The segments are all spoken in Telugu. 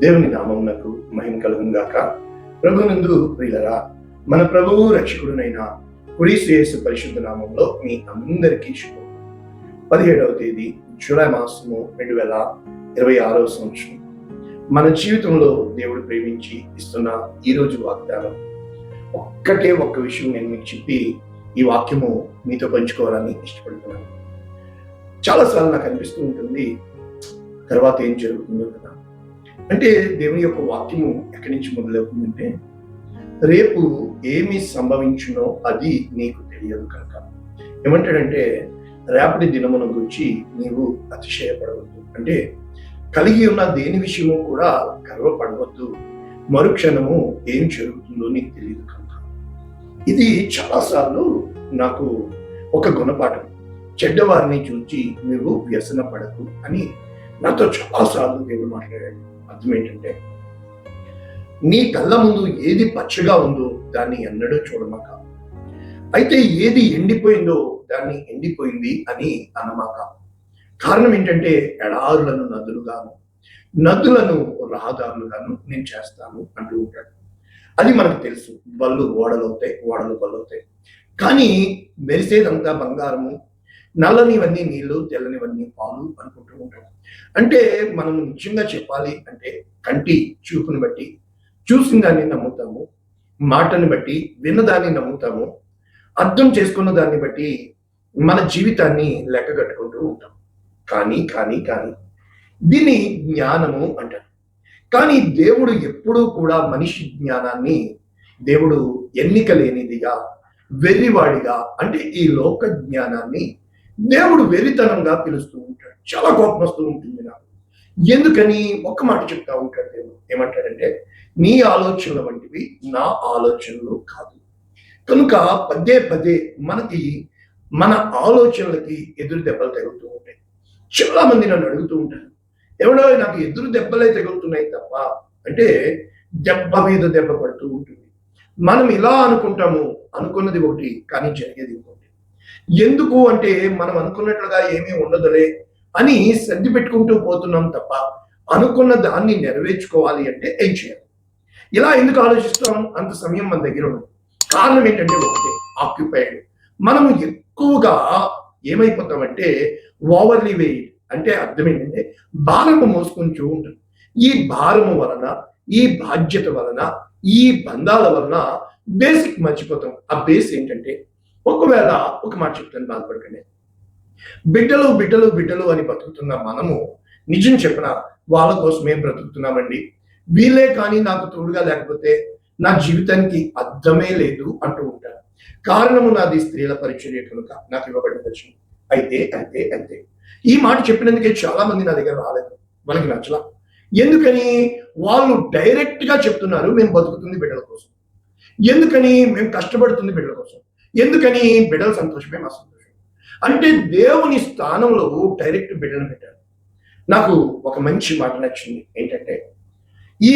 దేవుని నామమునకు మహిమ కలుగును గాక. ప్రభునందు ప్రియులరా, మన ప్రభువు రక్షకుడునైన క్రీస్తు యేసు పరిశుద్ధ నామంలో మీ అందరికీ శుభం. 17వ తేదీ జూలై మాసము 2026వ సంవత్సరం. మన జీవితంలో దేవుడు ప్రేమించి ఇస్తున్న ఈరోజు వాగ్దానం ఒక్క విషయం నేను మీకు చెప్పి ఈ వాక్యము మీతో పంచుకోవాలని ఇష్టపడుతున్నాను. చాలాసార్లు నాకు అనిపిస్తూ ఉంటుంది, తర్వాత ఏం జరుగుతుందో కదా. అంటే దేవుని యొక్క వాక్యము ఎక్కడి నుంచి మొదలవుతుందంటే, రేపు ఏమి సంభవించునో అది నీకు తెలియదు కనుక. ఏమంటాడంటే, రేపటి దినమును గురించి నీవు అతిశయపడవద్దు. అంటే కలిగి ఉన్న దేని విషయము కూడా గర్వపడవద్దు. మరుక్షణము ఏం జరుగుతుందో నీకు తెలియదు కనుక. ఇది చాలాసార్లు నాకు ఒక గుణపాఠం. చెడ్డవారిని చూచి నువ్వు వ్యసన పడకు అని నాతో చాలాసార్లు దేవుడు మాట్లాడాడు. అర్థం ఏంటంటే, నీ కళ్ళ ముందు ఏది పచ్చగా ఉందో దాన్ని ఎన్నడూ చూడమాక, అయితే ఏది ఎండిపోయిందో దాన్ని ఎండిపోయింది అని అనమాక. కారణం ఏంటంటే, ఎడారులను నదులుగాను, నదులను రహదారులుగాను నేను చేస్తాను అంటూ ఉంటాడు. అది మనకు తెలుసు. బళ్ళు ఓడలవుతాయి, ఓడలు బళ్ళవుతాయి. కానీ మెరిసేదంతా బంగారము, నల్లనివన్నీ నీళ్లు, తెల్లనివన్నీ పాలు అనుకుంటూ ఉంటాం. అంటే మనం నిజంగా చెప్పాలి అంటే, కంటి చూపుని బట్టి చూసిన దాన్ని నమ్ముతాము, మాటని బట్టి విన్నదాన్ని నమ్ముతాము, అర్థం చేసుకున్న దాన్ని బట్టి మన జీవితాన్ని లెక్క కట్టుకుంటూ ఉంటాం. కానీ కానీ కానీ దీన్ని జ్ఞానము అంటారు. కానీ దేవుడు ఎప్పుడూ కూడా మనిషి జ్ఞానాన్ని దేవుడు ఎన్నిక లేనిదిగా, వెర్రివాడిగా, అంటే ఈ లోక జ్ఞానాన్ని దేవుడు వెర్రితనంగా పిలుస్తూ ఉంటాడు. చాలా కోపం వస్తూ ఉంటుంది నాకు. ఎందుకని? ఒక్క మాట చెప్తా ఉంటాడు దేవుడు. ఏమంటాడంటే, నీ ఆలోచనల వంటివి నా ఆలోచనలు కాదు. కనుక పదే పదే మనకి మన ఆలోచనలకి ఎదురు దెబ్బలు తగులుతూ ఉంటాయి. చాలా మంది నన్ను అడుగుతూ ఉంటారు, ఎవడో నాకు ఎదురు దెబ్బలే తగులుతున్నాయి తప్ప, అంటే దెబ్బ మీద దెబ్బ పడుతూ ఉంటుంది. మనం ఇలా అనుకుంటాము, అనుకున్నది ఒకటి కానీ జరిగేది ఇంకోటి. ఎందుకు అంటే, మనం అనుకున్నట్లుగా ఏమీ ఉండదులే అని సర్ది పెట్టుకుంటూ పోతున్నాం తప్ప, అనుకున్న దాన్ని నెరవేర్చుకోవాలి అంటే ఏం చేయాలి? ఇలా ఎందుకు ఆలోచిస్తాం? అంత సమయం మన దగ్గర ఉండదు. కారణం ఏంటంటే ఒకటే, ఆక్యుపైడ్. మనము ఎక్కువగా ఏమైపోతామంటే ఓవర్లీ వెయిట్. అంటే అర్థం ఏంటంటే, భారము మోసుకుంటూ ఉంటాం. ఈ భారము వలన, ఈ బాధ్యత వలన, ఈ బంధాల వలన బేసిక్ మర్చిపోతాం. ఆ బేస్ ఏంటంటే, ఒకవేళ ఒక మాట చెప్తాను, బాధపడకండి. బిడ్డలు బిడ్డలు బిడ్డలు అని బతుకుతున్న మనము నిజం చెప్పిన వాళ్ళ కోసమే బ్రతుకుతున్నామండి. వీళ్ళే కానీ నాకు తోడుగా లేకపోతే నా జీవితానికి అర్థమే లేదు అంటూ ఉంటారు. కారణము నాది స్త్రీల పరిచర్య కనుక నాకు ఇవ్వబడిన దర్శనం. అయితే అయితే అయితే ఈ మాట చెప్పినందుకే చాలా మంది నా దగ్గర రాలేదు. మనకి నచ్చలా. ఎందుకని? వాళ్ళు డైరెక్ట్ గా చెప్తున్నారు, మేము బతుకుతుంది బిడ్డల కోసం. ఎందుకని? మేము కష్టపడుతుంది బిడ్డల కోసం. ఎందుకని? బిడ్డల సంతోషమే మా సంతోషం. అంటే దేవుని స్థానంలో డైరెక్ట్ బిడ్డలను పెట్టారు. నాకు ఒక మంచి మాట నచ్చింది. ఏంటంటే, ఈ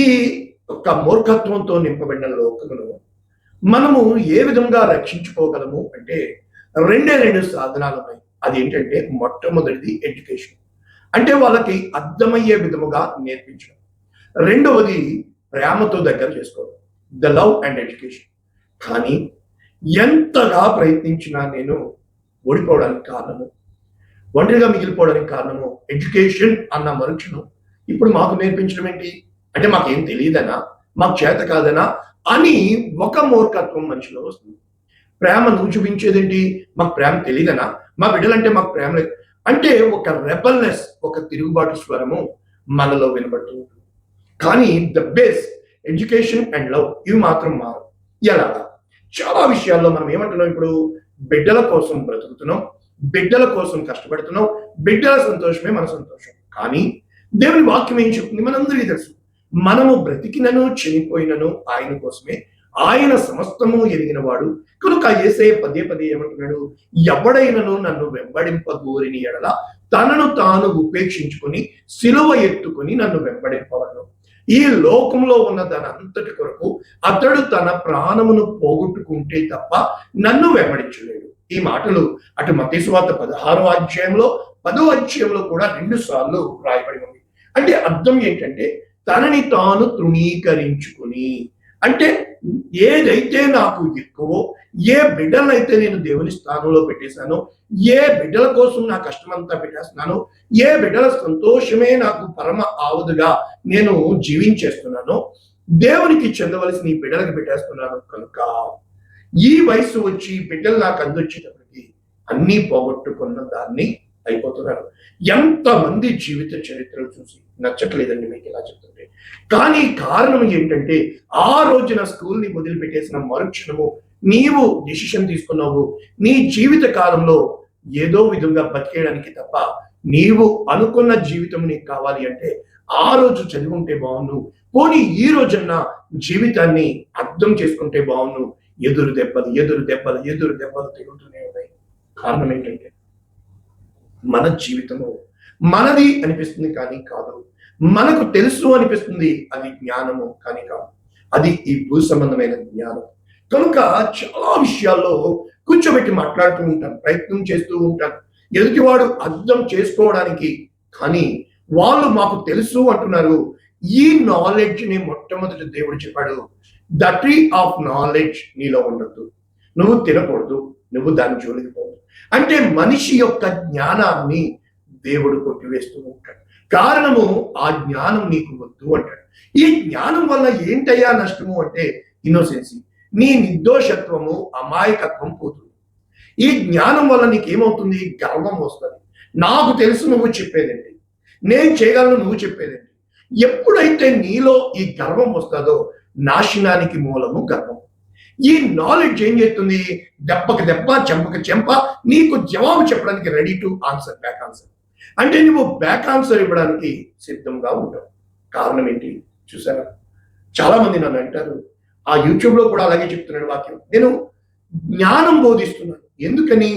ఒక మూర్ఖత్వంతో నింపబడిన లోకమును మనము ఏ విధంగా రక్షించుకోగలము అంటే, రెండు సాధనాలు ఉన్నాయి. అదేంటంటే, మొట్టమొదటిది ఎడ్యుకేషన్, అంటే వాళ్ళకి అర్థమయ్యే విధముగా నేర్పించడం. రెండవది ప్రేమతో దగ్గర చేసుకోవడం, ద లవ్ అండ్ ఎడ్యుకేషన్. కానీ ఎంతగా ప్రయత్నించినా నేను ఓడిపోవడానికి కారణము, ఒంటరిగా మిగిలిపోవడానికి కారణము ఎడ్యుకేషన్ అన్న మరుక్షణం ఇప్పుడు మాకు నేర్పించడం ఏంటి అంటే, మాకేం తెలియదనా, మాకు చేత కాదనా అని ఒక మూర్ఖత్వం మనిషిలో వస్తుంది. ప్రేమ నువ్వు చూపించేదేంటి? మాకు ప్రేమ తెలియదనా, మా బిడ్డలంటే మాకు ప్రేమ లేదు అంటే ఒక రెబల్నెస్, ఒక తిరుగుబాటు స్వరము మనలో వినబడుతూ ఉంటుంది. కానీ the base education and love ఇవి మాత్రం మారు. ఎలాగా? చాలా విషయాల్లో మనం ఏమంటున్నాం, ఇప్పుడు బిడ్డల కోసం బ్రతుకుతున్నాం, బిడ్డల కోసం కష్టపడుతున్నాం, బిడ్డల సంతోషమే మన సంతోషం. కానీ దేవుని వాక్యం ఏం చెప్తుంది? మనందరికీ తెలుసు, మనము బ్రతికినను చనిపోయినను ఆయన కోసమే, ఆయన సమస్తము ఎరిగిన వాడు కనుక. యేసయ్య పదే పదే ఏమంటున్నాడు? ఎవడైనను నన్ను వెంబడింపగోరిని ఎడల తనను తాను ఉపేక్షించుకొని సిలువ ఎత్తుకొని నన్ను వెంబడింపవలను. ఈ లోకంలో ఉన్న దాని అంతటి కొరకు అతడు తన ప్రాణమును పోగొట్టుకుంటే తప్ప నన్ను వెంబడించలేడు. ఈ మాటలు అటు మత్తయి సువార్త 16వ అధ్యాయంలో 10వ అధ్యాయంలో కూడా 2 సార్లు రాయబడి ఉంది. అంటే అర్థం ఏంటంటే, తనని తాను తృణీకరించుకుని, అంటే ఏదైతే నాకు ఎక్కువో, ఏ బిడ్డలైతే నేను దేవుని స్థానంలో పెట్టేశానో, ఏ బిడ్డల కోసం నా కష్టమంతా పెట్టేస్తున్నానో, ఏ బిడ్డల సంతోషమే నాకు పరమ ఆవదుగా నేను జీవించేస్తున్నానో, దేవునికి చెందవలసిన ఈ బిడ్డలకు పెట్టేస్తున్నాను కనుక ఈ వయసు వచ్చి బిడ్డలు నాకు అందొచ్చేటప్పటికి అన్నీ పోగొట్టుకున్న దాన్ని అయిపోతున్నారు. ఎంతమంది జీవిత చరిత్రలు చూసి నచ్చట్లేదండి మీకు ఇలా చెప్తుంటే. కానీ కారణం ఏంటంటే ఆ రోజున స్కూల్ని వదిలిపెట్టేసిన మరుక్షణము నీవు డిసిషన్ తీసుకున్నావు నీ జీవిత కాలంలో ఏదో విధంగా బతికేయడానికి తప్ప నీవు అనుకున్న జీవితం నీకు కావాలి అంటే ఆ రోజు చదివి ఉంటే బాగున్ను, పోనీ ఈ రోజున్న జీవితాన్ని అర్థం చేసుకుంటే బాగున్ను. ఎదురు దెబ్బలు తిరుగుతూనే ఉన్నాయి. కారణం ఏంటంటే మన జీవితము మనది అనిపిస్తుంది కానీ కాదు, మనకు తెలుసు అనిపిస్తుంది అది జ్ఞానము కానీ కాదు, అది ఈ భూ సంబంధమైన జ్ఞానం. కనుక చాలా విషయాల్లో కూర్చోబెట్టి మాట్లాడుతూ ఉంటాను, ప్రయత్నం చేస్తూ ఉంటాను ఎదుటివాడు అర్థం చేసుకోవడానికి. కానీ వాళ్ళు మాకు తెలుసు అంటున్నారు. ఈ నాలెడ్జ్ ని మొట్టమొదటి దేవుడు చెప్పాడు, ద ట్రీ ఆఫ్ నాలెడ్జ్ నీలో ఉండద్దు, నువ్వు తినకూడదు, నువ్వు దాని జోలికి పోవద్దు. అంటే మనిషి యొక్క జ్ఞానాన్ని దేవుడు కొట్టివేస్తూ ఉంటాడు. కారణము ఆ జ్ఞానం నీకు వద్దు అంటాడు. ఈ జ్ఞానం వల్ల ఏంటయ్యా నష్టము అంటే ఇన్నోసెన్సీ, నీ నిర్దోషత్వము అమాయకత్వం పోతుంది. ఈ జ్ఞానం వల్ల నీకేమవుతుంది? గర్వం వస్తుంది. నాకు తెలుసు నువ్వు చెప్పేదేంటి, నేను చేయగలను నువ్వు చెప్పేదేంటి. ఎప్పుడైతే నీలో ఈ గర్వం వస్తుందో నాశనానికి మూలము గర్వం. ఈ నాలెడ్జ్ ఏం చేస్తుంది? దెబ్బకి దెబ్బ, చెంపకి చెంప, నీకు జవాబు చెప్పడానికి ready to answer, back answer. అంటే నువ్వు బ్యాక్ ఆన్సర్ ఇవ్వడానికి సిద్ధంగా ఉంటావు. కారణం ఏంటి చూసారా? చాలా మంది నన్ను అంటారు, ఆ యూట్యూబ్ లో కూడా అలాగే చెప్తున్నాడు వాక్యం, నేను జ్ఞానం బోధిస్తున్నాను. ఎందుకని?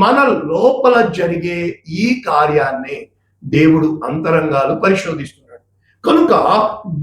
మన లోపల జరిగే ఈ కార్యాన్ని దేవుడు అంతరంగాలు పరిశోధిస్తున్నాడు. కనుక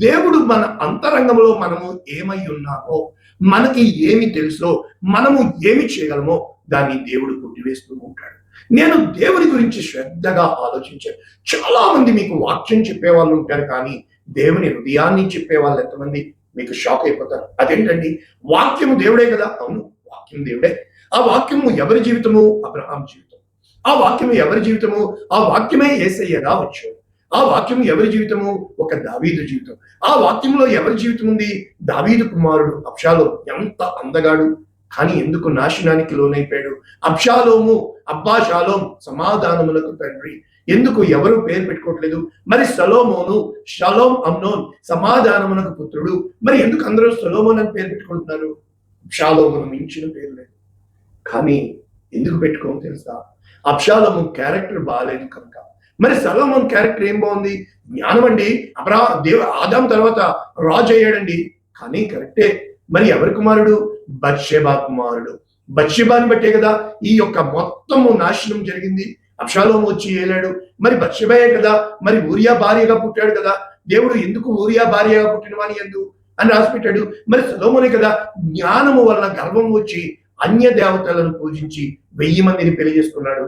దేవుడు మన అంతరంగంలో మనము ఏమై ఉన్నామో, మనకి ఏమి తెలుసో, మనము ఏమి చేయగలమో దాన్ని దేవుడు కొట్టివేస్తూ ఉంటాడు. నేను దేవుని గురించి శ్రద్ధగా ఆలోచించాను. చాలా మంది మీకు వాక్యం చెప్పేవాళ్ళు ఉంటారు, కానీ దేవుని హృదయాన్ని చెప్పేవాళ్ళు ఎంతమంది? మీకు షాక్ అయిపోతారు. అదేంటండి, వాక్యము దేవుడే కదా? అవును, వాక్యం దేవుడే. ఆ వాక్యము ఎవరి జీవితము? అబ్రహాం జీవితం. ఆ వాక్యము ఎవరి జీవితము? ఆ వాక్యమే యేసయ్యగా వచ్చాడు. ఆ వాక్యం ఎవరి జీవితము? ఒక దావీదు జీవితం. ఆ వాక్యంలో ఎవరి జీవితం ఉంది? దావీదు కుమారుడు అబ్షాలోం. ఎంత అందగాడు, కానీ ఎందుకు నాశనానికి లోనైపోయాడు? అబ్షాలోము, అబ్బా షాలోం, సమాధానములకు తండ్రి. ఎందుకు ఎవరు పేరు పెట్టుకోవట్లేదు? మరి సలోమోను, షలోం అమ్నోన్, సమాధానమునకు పుత్రుడు. మరి ఎందుకు అందరూ సలోమోన్ అని పేరు పెట్టుకుంటున్నారు? అబ్షాలోమును మించిన పేరు లేదు. కానీ ఎందుకు పెట్టుకోమో తెలుసా? అబ్షాలోము క్యారెక్టర్ బాగాలేదు కనుక. మరి సలోమోన్ క్యారెక్టర్ ఏం బాగుంది? జ్ఞానం అండి. ఆదాం తర్వాత రాజు అయ్యాడండి, కానీ కరెక్టే. మరి ఎవరి కుమారుడు? బత్షెబా కుమారుడు. బత్షెబాని బట్టే కదా ఈ యొక్క మొత్తము నాశనం జరిగింది. అబ్షాలోము వచ్చి ఏలాడు. మరి బత్షెబయే కదా, మరి ఊరియా భార్యగా పుట్టాడు కదా. దేవుడు ఎందుకు ఊరియా భార్యగా పుట్టిన వాని ఎందుకు అని రాసిపెట్టాడు. మరి సొలొమోనే కదా జ్ఞానము వలన గర్వం వచ్చి అన్య దేవతలను పూజించి 1000 మందిని పెళ్లి చేసుకున్నాడు.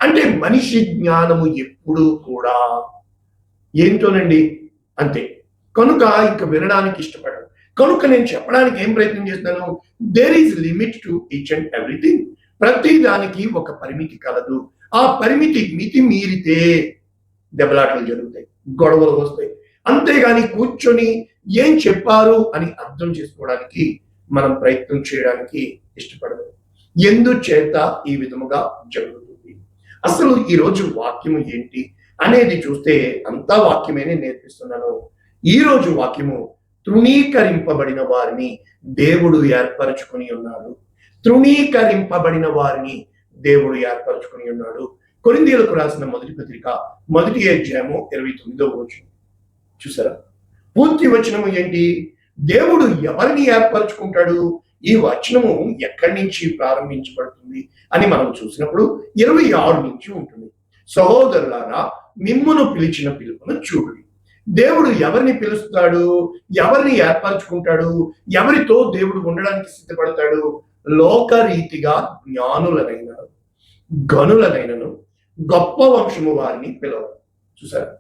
అంటే మనిషి జ్ఞానము ఎప్పుడూ కూడా ఏంటోనండి అంతే. కనుక ఇంకా వినడానికి ఇష్టపడను. కనుక నేను చెప్పడానికి ఏం ప్రయత్నం చేస్తాను? There is limit to each and everything. ప్రతి దానికి ఒక పరిమితి కలదు. ఆ పరిమితి మితి మీరితే దెబ్బలాటలు జరుగుతాయి, గొడవలు వస్తాయి. అంతేగాని కూర్చొని ఏం చెప్పారు అని అర్థం చేసుకోవడానికి మనం ప్రయత్నం చేయడానికి ఇష్టపడదు. ఎందుచేత ఈ విధముగా జరుగుతుంది? అసలు ఈరోజు వాక్యము ఏంటి అనేది చూస్తే అంతా వాక్యమే నేర్పిస్తున్నాను. ఈరోజు వాక్యము తృణీకరింపబడిన వారిని దేవుడు ఏర్పరచుకుని ఉన్నాడు. తృణీకరింపబడిన వారిని దేవుడు ఏర్పరచుకుని ఉన్నాడు. కొరింథీయులకు రాసిన మొదటి పత్రిక 1వ అధ్యాయము 29వ వచనం చూసారా? పూర్తి వచనము ఏంటి? దేవుడు ఎవరిని ఏర్పరచుకుంటాడు? ఈ వచనము ఎక్కడి నుంచి ప్రారంభించబడుతుంది అని మనం చూసినప్పుడు 26 నుంచి ఉంటుంది. సహోదరులారా, మిమ్మును పిలిచిన పిలుపును చూడండి. దేవుడు ఎవరిని పిలుస్తాడు? ఎవరిని ఏర్పరచుకుంటాడు? ఎవరితో దేవుడు ఉండడానికి సిద్ధపడతాడు? లోకరీతిగా జ్ఞానులనైన గనులనైనను గొప్ప వంశము వారిని పిలవడు. చూసారా?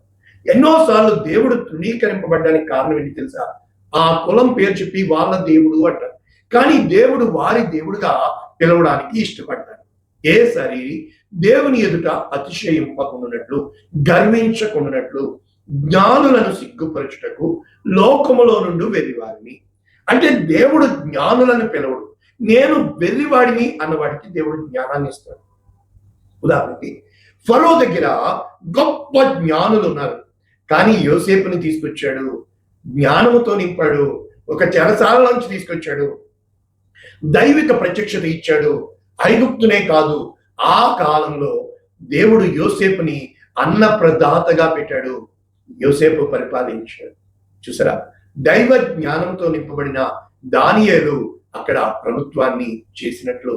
ఎన్నోసార్లు దేవుడు తృణీకరింపబడ్డానికి కారణం ఏంటి తెలుసా? ఆ కులం పేరు చెప్పి వాళ్ళ దేవుడు అంటారు, కానీ దేవుడు వారి దేవుడుగా పిలవడానికి ఇష్టపడతాడు. ఏ సరి దేవుని ఎదుట అతిశయింపకుండానట్లు, గర్వించకుండానట్లు, జ్ఞానులను సిగ్గుపరచుటకు లోకములో నుండి వెర్రివారిని. అంటే దేవుడు జ్ఞానులను పిలవడు, నేను వెర్రివాడిని అన్నవాడికి దేవుడు జ్ఞానాన్ని ఇస్తాడు. ఉదాహరణకి ఫరో దగ్గర గొప్ప జ్ఞానులు ఉన్నారు, కానీ యోసేపుని తీసుకొచ్చాడు, జ్ఞానముతో నింపాడు, ఒక చెరసాలలోంచి తీసుకొచ్చాడు, దైవిక ప్రత్యక్షత ఇచ్చాడు. ఐగుప్తునే కాదు, ఆ కాలంలో దేవుడు యోసేపుని అన్న ప్రదాతగా పెట్టాడు, యోసేపు పరిపాలించాడు. చూసారా, దైవ జ్ఞానంతో నింపబడిన దానియేలు అక్కడ ప్రభుత్వాన్ని చేసినట్లు,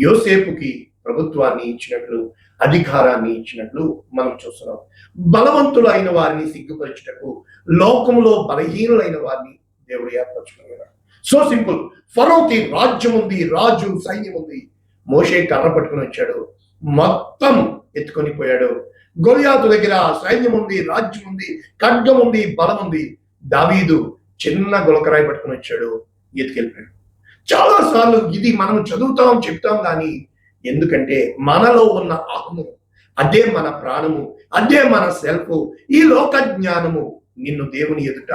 యోసేపుకి ప్రభుత్వాన్ని ఇచ్చినట్లు, అధికారాన్ని ఇచ్చినట్లు మనం చూస్తున్నాం. బలవంతులైన వారిని సిగ్గుపరచుటకు లోకంలో బలహీనులైన వారిని దేవుడు ఏర్పరచుకున్నాడు. So simple. ఫరోకి రాజ్యం ఉంది, రాజు సైన్యం ఉంది. మోషే కర్ర పట్టుకుని వచ్చాడు, మొత్తం ఎత్తుకొని పోయాడు. గొలియాతు దగ్గర సైన్యం ఉంది, రాజ్యం ఉంది, ఖడ్గం ఉంది, బలం ఉంది. దావీదు చిన్న గులకరాయి పట్టుకుని వచ్చాడు, ఎత్తుకెళ్ళిపోయాడు. చాలా సార్లు ఇది మనం చదువుతాం, చెప్తాం, కానీ ఎందుకంటే మనలో ఉన్న ఆత్మ, అదే మన ప్రాణము, అదే మన సెల్ఫ్, ఈ లోక జ్ఞానము నిన్ను దేవుని ఎదుట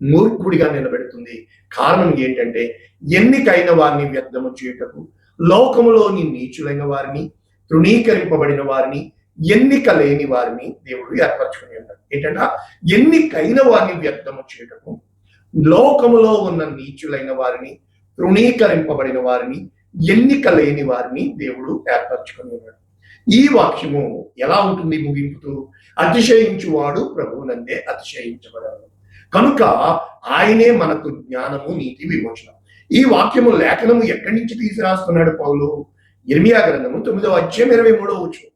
మూర్ఖుడిగా నిలబెడుతుంది. కారణం ఏంటంటే ఎన్నికైన వారిని వ్యర్థము చేయుటకు, లోకములోని నీచులైన వారిని, తృణీకరింపబడిన వారిని, ఎన్నిక లేని వారిని దేవుడు ఏర్పరచుకుని ఉన్నాడు. ఏంటంటే ఎన్నికైన వారిని వ్యర్థము చేయటము, లోకములో ఉన్న నీచులైన వారిని, తృణీకరింపబడిన వారిని, ఎన్నిక లేని వారిని దేవుడు ఏర్పరచుకుని ఉన్నాడు. ఈ వాక్యము ఎలా ఉంటుంది ముగింపుతూ? అతిశయించువాడు ప్రభువునందే అతిశయించబడాలి. కనుక ఆయనే మనకు జ్ఞానము, నీతి, విమోచన. ఈ వాక్యము లేఖనము ఎక్కడి నుంచి తీసిరాస్తున్నాడు పౌలు? ఇర్మియా గ్రంథము 9వ అధ్యాయం 23వ వచనం.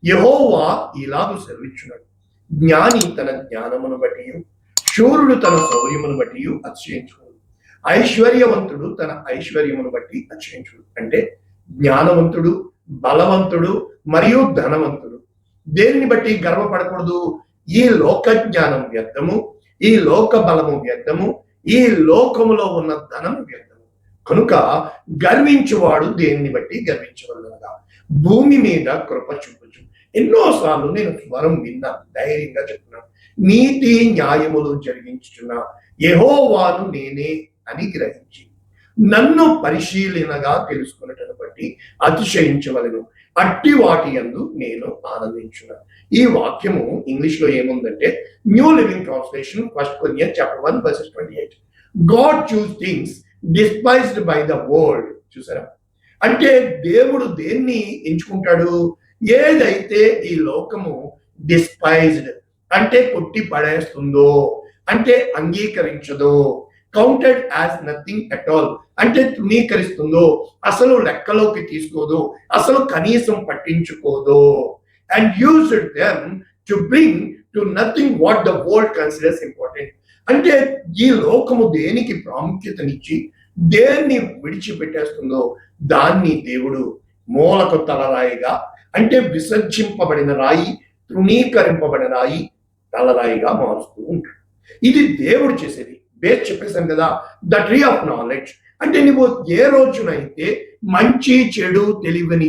యెహోవా ఇలాగు సెలవిచ్చున్నాడు, జ్ఞాని తన జ్ఞానమును బట్టి, శూరుడు తన శౌర్యమును బట్టి అతిశయించుడు, ఐశ్వర్యవంతుడు తన ఐశ్వర్యమును బట్టి అతిశయించుడు. అంటే జ్ఞానవంతుడు, బలవంతుడు మరియు ధనవంతుడు దేనిని బట్టి గర్వపడకూడదు? ఈ లోక జ్ఞానం వ్యర్థము, ఈ లోక బలము వ్యర్థము, ఈ లోకములో ఉన్న ధనము వ్యర్థము. కనుక గర్వించువాడు దేనిని బట్టి గర్వించవలనగా భూమి మీద కృప చూపుచు. ఎన్నోసార్లు నేను స్వరం విన్నా, ధైర్యంగా చెప్తున్నాను, నీతి న్యాయములు జరిగించుచున్న యెహోవాను నేనే అని గ్రహించి నన్ను పరిశీలనగా తెలుసుకున్నటను బట్టి అతిశయించవలను, అట్టి వాటి యందు నేను ఆనందించున్నాను. ఈ వాక్యము ఇంగ్లీష్ లో ఏముందంటే, new living translation, 1 Corinthians chapter 1 verses 28. God choose things despised by the world. చూసారా, అంటే దేవుడు దేన్ని ఎంచుకుంటాడు? ఏదైతే ఈ లోకము డిస్పైజ్డ్ అంటే కొట్టి పడేస్తుందో, అంటే అంగీకరించదో, counted as nothing at all అంటే తృణీకరిస్తుందో, అసలు లెక్కలోకి తీసుకోదు, అసలు కనీసం పట్టించుకోదో, and used them to bring to nothing what the world considers important. అంటే ఈ లోకము దేనికి ప్రాముఖ్యతనిచ్చి దేన్ని విడిచిపెట్టేస్తుందో దాన్ని దేవుడు మూలకు తలరాయిగా, అంటే విసర్జింపబడిన రాయి, తృణీకరింపబడిన రాయి, తలరాయిగా మారుస్తూ ఉంటాడు. ఇది దేవుడు చేసేది. బేస్ చెప్పేశాను కదా, ద ట్రీ ఆఫ్ నాలెడ్జ్. అంటే నువ్వు ఏ రోజునైతే మంచి చెడు తెలివిని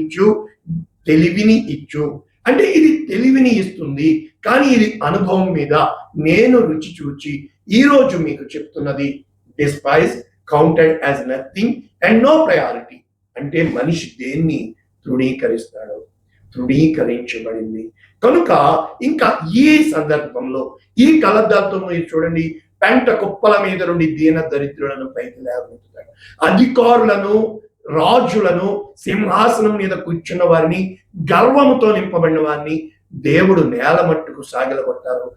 ఇచ్చు, అంటే ఇది తెలివిని ఇస్తుంది, కానీ ఇది అనుభవం మీద నేను రుచి చూచి ఈ రోజు మీకు చెప్తున్నది despise, counted as nothing and no priority. అంటే మనిషి దేన్ని తృణీకరిస్తాడో, తృణీకరించబడింది. కనుక ఇంకా ఈ సందర్భంలో ఈ కలద్దాలతో మీరు చూడండి, పెంట కుప్పల మీద నుండి దీన దరిద్రులను పైకి లేవనెత్తుతాడు, అధికారులను, రాజులను, సింహాసనం మీద కూర్చున్న వారిని, గర్వముతో నింపబడిన వారిని దేవుడు నేల మట్టుకు సాగిలగొట్టారు.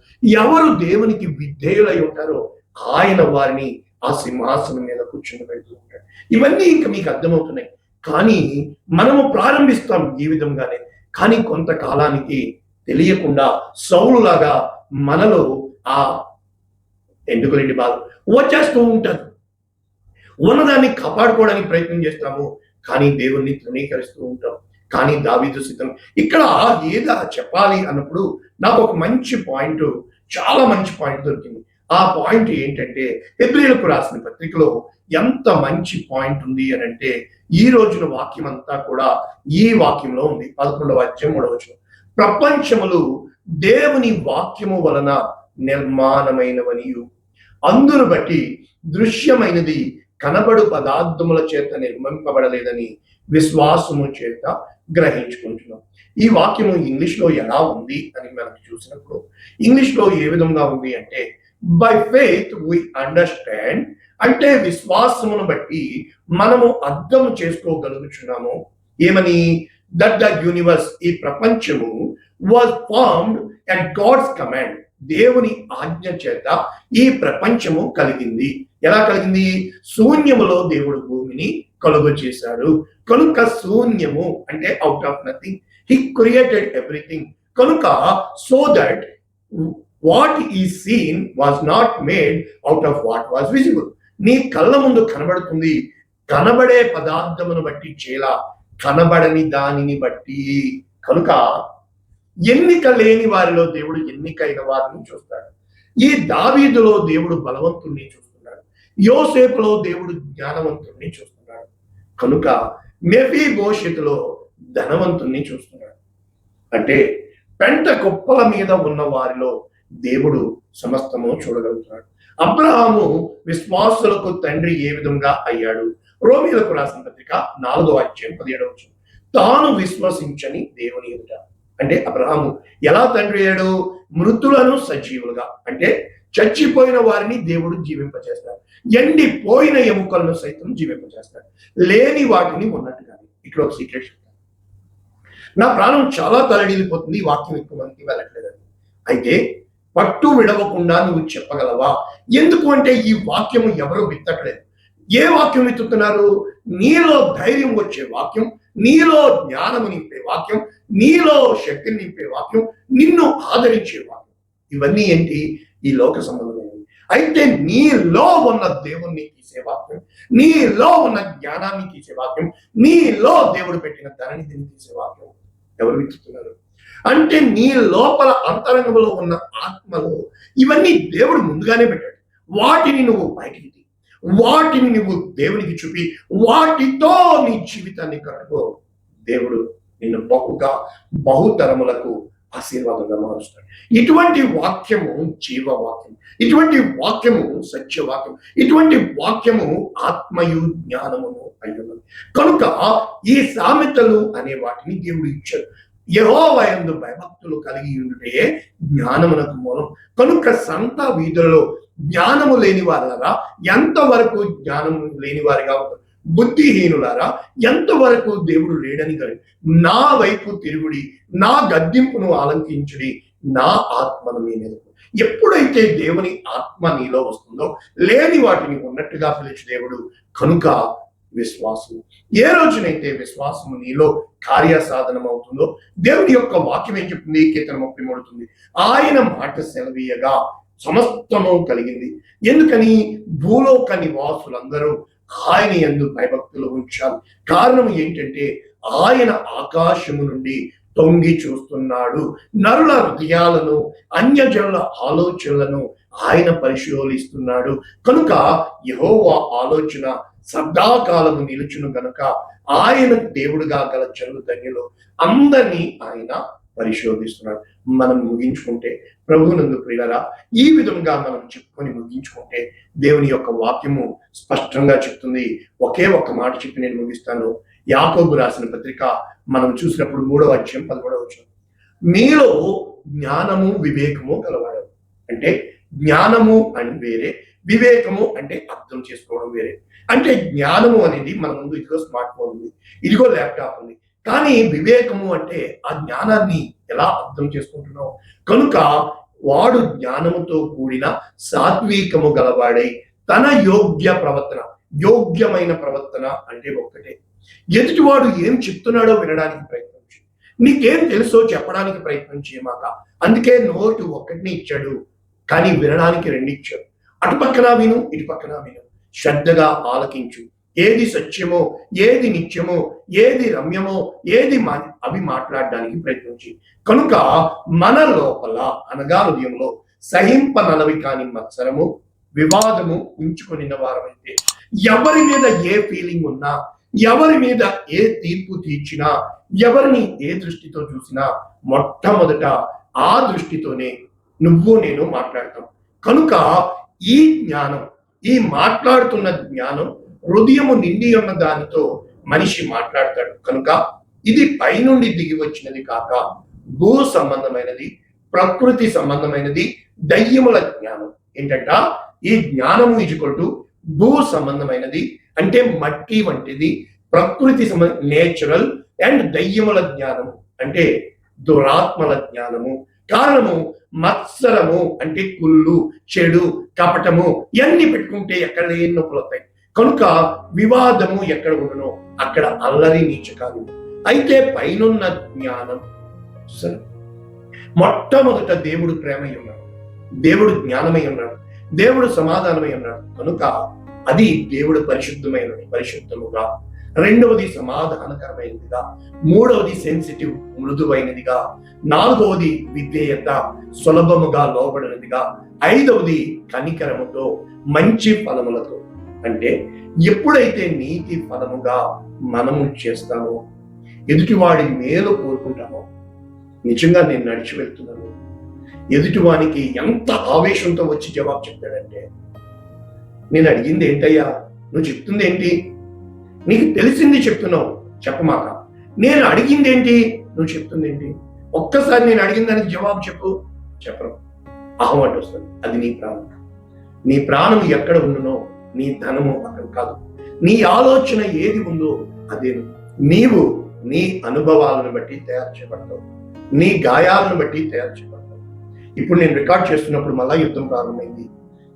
ఎవరు దేవునికి విధేయులై ఉంటారో ఆయన వారిని ఆ సింహాసనం మీద కూర్చుని పెడుతూ ఉంటాడు. ఇవన్నీ ఇంకా మీకు అర్థమవుతున్నాయి. కానీ మనము ప్రారంభిస్తాం ఈ విధంగానే, కానీ కొంతకాలానికి తెలియకుండా సౌలులాగా మనలో ఆ ఎందుకులేండి బాధ వచ్చేస్తూ ఉంటారు. ఉన్నదాన్ని కాపాడుకోవడానికి ప్రయత్నం చేస్తాము, కానీ దేవుణ్ణి తృణీకరిస్తూ ఉంటాం. కానీ దావీదు సిద్ధం ఇక్కడ ఏదా చెప్పాలి అన్నప్పుడు నాకు ఒక మంచి పాయింట్ చాలా మంచి పాయింట్ దొరికింది. ఆ పాయింట్ ఏంటంటే హెబ్రీయులకు రాసిన పత్రికలో ఎంత మంచి పాయింట్ ఉంది అని అంటే ఈ రోజున వాక్యం అంతా కూడా ఈ వాక్యంలో ఉంది. 11వ అధ్యాయం 3వ వచనం. ప్రపంచములు దేవుని వాక్యము వలన నిర్మాణమైనవనియు అందును బట్టి దృశ్యమైనది కనబడు పదార్థముల చేత నిర్మింపబడలేదని విశ్వాసము చేత గ్రహించుకుంటున్నాం. ఈ వాక్యము ఇంగ్లీష్ లో ఎలా ఉంది అని మనం చూసినప్పుడు ఇంగ్లీష్ లో ఏ విధంగా ఉంది అంటే బై ఫెయిత్ వి అండర్స్టాండ్, అంటే విశ్వాసమును బట్టి మనము అర్థం చేసుకోగలుగుతున్నాము. ఏమని? దట్ ద యూనివర్స్, ఈ ప్రపంచము was formed at God's command, దేవుని ఆజ్ఞ చేత ఈ ప్రపంచము కలిగింది. ఎలా కలిగింది? శూన్యములో దేవుడు భూమిని కలుగు చేశాడు. కనుక శూన్యము అంటే out of nothing. He created everything. కనుక so that what is seen was not made out of what was visible. నీ కళ్ళ ముందు కనబడుతుంది, కనబడే పదార్థమును బట్టి చేలా, కనబడని దానిని బట్టి. కనుక ఎన్నిక లేని వారిలో దేవుడు ఎన్నికైన వారిని చూస్తాడు. ఈ దావీదులో దేవుడు బలవంతుణ్ణి చూస్తున్నాడు. యోసేపులో దేవుడు జ్ఞానవంతుణ్ణి చూస్తున్నాడు. కనుక మెఫీబోషెతులో ధనవంతుణ్ణి చూస్తున్నాడు. అంటే పెంట కుప్పల మీద ఉన్న వారిలో దేవుడు సమస్తము చూడగలుగుతున్నాడు. అబ్రహాము విశ్వాసులకు తండ్రి ఏ విధంగా అయ్యాడు? రోమీయులకు రాసిన పత్రిక 4వ అధ్యాయం 17వ వచనం. తాను విశ్వసించని దేవుని ఎదుట, అంటే అబ్రహాము ఎలా తండ్రి అయ్యాడు? మృతులను సజీవులుగా, అంటే చచ్చిపోయిన వారిని దేవుడు జీవింపచేస్తాడు. ఎండిపోయిన ఎముకలను సైతం జీవింపచేస్తాడు. లేని వాటిని ఉన్నట్టుగా. ఇక్కడ ఒక సీక్రెట్ చెప్తాను. నా ప్రాణం చాలా తలడిల్లిపోతుంది, ఈ వాక్యం ఎక్కువ మందికి వెళ్ళట్లేదని. అయితే పట్టు విడవకుండా నువ్వు చెప్పగలవా? ఎందుకు అంటే ఈ వాక్యము ఎవరు విత్తట్లేదు. ఏ వాక్యం విత్తుతున్నారు? నీలో ధైర్యం వచ్చే వాక్యం, నీలో జ్ఞానము నింపే వాక్యం, నీలో శక్తిని నింపే వాక్యం, నిన్ను ఆదరించే వాక్యం. ఇవన్నీ ఏంటి? ఈ లోక సంబంధమైనవి. అయితే నీలో ఉన్న దేవుణ్ణి తీసే వాక్యం, నీలో ఉన్న జ్ఞానాన్ని తీసే వాక్యం, నీలో దేవుడు పెట్టిన ధరణిని తీసే వాక్యం ఎవరు విత్తుతున్నారు? అంటే నీ లోపల అంతరంగంలో ఉన్న ఆత్మలో ఇవన్నీ దేవుడు ముందుగానే పెట్టాడు. వాటిని నువ్వు బయటికి తీ, వాటిని నువ్వు దేవునికి చూపి, వాటితో నీ జీవితాన్ని కట్టుకో. దేవుడు నిన్ను బహుతరములకు ఆశీర్వాదంగా మారుస్తాడు. ఇటువంటి వాక్యము జీవవాక్యం, ఇటువంటి వాక్యము సత్యవాక్యం, ఇటువంటి వాక్యము ఆత్మయు జ్ఞానమును అయ్యున్నది. కనుక ఈ సామెతలు అనే వాటిని దేవుడు ఇచ్చాడు. యెహోవా యందు భయభక్తులు కలిగి ఉంటే జ్ఞానమునకు మూలం. కనుక సంత వీధులలో జ్ఞానము లేని వారారా ఎంతవరకు జ్ఞానము లేని వారిగా ఉంటారు? బుద్ధిహీనులారా ఎంతవరకు దేవుడు లేడని కలిగి నా వైపు తిరుగుడి, నా గద్దింపును ఆలంకించుడి, నా ఆత్మను మీ మీద. ఎప్పుడైతే దేవుని ఆత్మ నీలో వస్తుందో లేని వాటిని ఉన్నట్టుగా పిలిచి దేవుడు. కనుక విశ్వాసం, ఏ రోజునైతే విశ్వాసము నీలో కార్యసాధనం అవుతుందో దేవుని యొక్క వాక్యం ఏం చెప్తుంది? కీర్తన 33 ఆయన మాట సెలవీయగా సమస్తము కలిగింది. ఎందుకని? భూలోక నివాసులందరూ ఆయన యందు భయభక్తులు ఉంచాలి. కారణం ఏంటంటే ఆయన ఆకాశము నుండి తొంగి చూస్తున్నాడు. నరుల హృదయాలను, అన్యజనుల ఆలోచనలను ఆయన పరిశోధిస్తున్నాడు. కనుక యెహోవా ఆలోచన సదాకాలము నిలుచును కనుక ఆయన దేవుడుగా గల జనులు ధన్యులు. అందరినీ ఆయన పరిశోధిస్తున్నాడు. మనం ముగించుకుంటే ప్రభువునందు ప్రియులారా, ఈ విధంగా మనం చెప్పుకొని ముగించుకుంటే దేవుని యొక్క వాక్యము స్పష్టంగా చెప్తుంది. ఒకే ఒక్క మాట చెప్పి నేను ముగిస్తాను. యాకోబు రాసిన పత్రిక మనం చూసినప్పుడు 3వ అధ్యాయం 13వ వచనం. మీలో జ్ఞానము వివేకము గలవాడు. అంటే జ్ఞానము అని వేరే, వివేకము అంటే అర్థం చేసుకోవడం వేరే. అంటే జ్ఞానము అనేది మన ముందు ఇదిగో స్మార్ట్ ఫోన్ ఉంది, ఇదిగో ల్యాప్టాప్ ఉంది. కానీ వివేకము అంటే ఆ జ్ఞానాన్ని ఎలా అర్థం చేసుకుంటున్నావు. కనుక వాడు జ్ఞానముతో కూడిన సాత్వికము గలవాడై తన యోగ్యమైన ప్రవర్తన అంటే ఒక్కటే. ఎదుటివాడు ఏం చెప్తున్నాడో వినడానికి ప్రయత్నించు. నీకేం తెలుసో చెప్పడానికి ప్రయత్నం చేయమాక. అందుకే నోటు ఒక్కటిని ఇచ్చాడు, కానీ వినడానికి 2 ఇచ్చాడు. అటుపక్కన విను, ఇటుపక్కన విను, శ్రద్ధగా ఆలకించు. ఏది సత్యమో, ఏది నిత్యమో, ఏది రమ్యమో, ఏది అవి మాట్లాడడానికి ప్రయత్నించి. కనుక మన లోపల అనగా హృదయంలో సహింపనలవి కాని మత్సరము వివాదము ఉంచుకొనిన వారమైతే, ఎవరి మీద ఏ ఫీలింగ్ ఉన్నా, ఎవరి మీద ఏ తీర్పు తీర్చినా, ఎవరిని ఏ దృష్టితో చూసినా మొట్టమొదట ఆ దృష్టితోనే నువ్వు నేను మాట్లాడతాం. కనుక ఈ జ్ఞానం, ఈ మాట్లాడుతున్న జ్ఞానం హృదయము నిండి ఉన్న దానితో మనిషి మాట్లాడతాడు. కనుక ఇది పైనుండి దిగి వచ్చినది కాక భూ సంబంధమైనది, ప్రకృతి సంబంధమైనది, దయ్యముల జ్ఞానం. ఏంటంట ఈ జ్ఞానము ఈజ్వల్ భూ సంబంధమైనది అంటే మట్టి వంటిది, ప్రకృతి నేచురల్, అండ్ దయ్యముల జ్ఞానము అంటే దురాత్మల జ్ఞానము. కారణము మత్సరము అంటే కుళ్ళు, చెడు, కపటము ఇవన్నీ పెట్టుకుంటే ఎక్కడ లేని నొప్పులు వస్తాయి. కనుక వివాదము ఎక్కడ ఉండనో అక్కడ అల్లరి నీచకాలు. అయితే పైనున్న జ్ఞానం సరే, మొట్టమొదట దేవుడు ప్రేమై ఉన్నాడు, దేవుడు జ్ఞానమై ఉన్నాడు, దేవుడు సమాధానమై ఉన్నాడు. కనుక అది దేవుడు పరిశుద్ధముగా, రెండవది సమాధానకరమైనదిగా, మూడవది సెన్సిటివ్ మృదువైనదిగా, నాలుగవది విధేయత సులభముగా లోబడినదిగా, ఐదవది కనికరముతో మంచి ఫలములతో. అంటే ఎప్పుడైతే నీతి ఫలముగా మనము చేస్తామో, ఎదుటివాడి మేలు కోరుకుంటామో, నిజంగా నేను నడిచి వెళ్తున్నాను, ఎదుటివానికి ఎంత ఆవేశంతో వచ్చి జవాబు చెప్తాడంటే, నేను అడిగింది ఏంటయ్యా, నువ్వు చెప్తుంది ఏంటి, నీకు తెలిసింది చెప్తున్నావు చెప్పమాక, నేను అడిగింది ఏంటి, నువ్వు చెప్తుంది ఏంటి, ఒక్కసారి నేను అడిగిన దానికి జవాబు చెప్పరు. అహమాట వస్తుంది. అది నీ ప్రాణం. నీ ప్రాణం ఎక్కడ ఉండునో నీ ధనము అక్కడ కాదు. నీ ఆలోచన ఏది ఉందో అదే. నీవు నీ అనుభవాలను బట్టి తయారు చేయబడతావు, నీ గాయాలను బట్టి తయారు చేయబడతావు. ఇప్పుడు నేను రికార్డ్ చేస్తున్నప్పుడు మళ్ళా యుద్ధం ప్రారంభమైంది.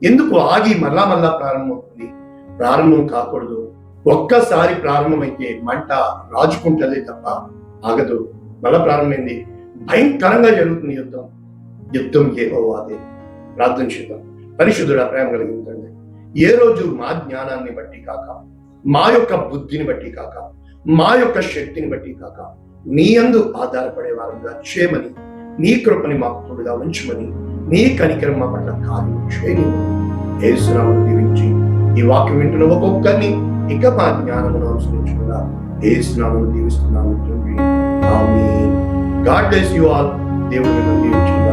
ఎందుకు ఆగి మళ్ళా ప్రారంభమవుతుంది? ప్రారంభం కాకూడదు. ఒక్కసారి ప్రారంభమైతే మంట రాజుకుంటదే తప్ప ఆగదు. మళ్ళా ప్రారంభమైంది, భయంకరంగా జరుగుతుంది యుద్ధం యెహోవాదే. ప్రార్థన చేద్దాం. పరిశుద్ధుడా, ప్రేమ కలిగిన తండ్రి, ఏ రోజు మా జ్ఞానాన్ని బట్టి కాక, మా యొక్క బుద్ధిని బట్టి కాక, మా యొక్క శక్తిని బట్టి కాక, నీ యందు ఆధారపడే వారుగా చేయమని, నీ కృపని మాకు తోడుగా ఉంచమని, నీ కనికరం మా పట్ల కార్యం చేయని యేసు నామమున దీవించి ఈ వాక్యం వింటున్న ఒక్కొక్కరిని ఇక మా జ్ఞానమును అనుసరించుకున్నా యేసు నామమున దీవిస్తున్నాము తండ్రి. Amen. God bless you all. దేవుడు మిమ్మల్ని దీవించు.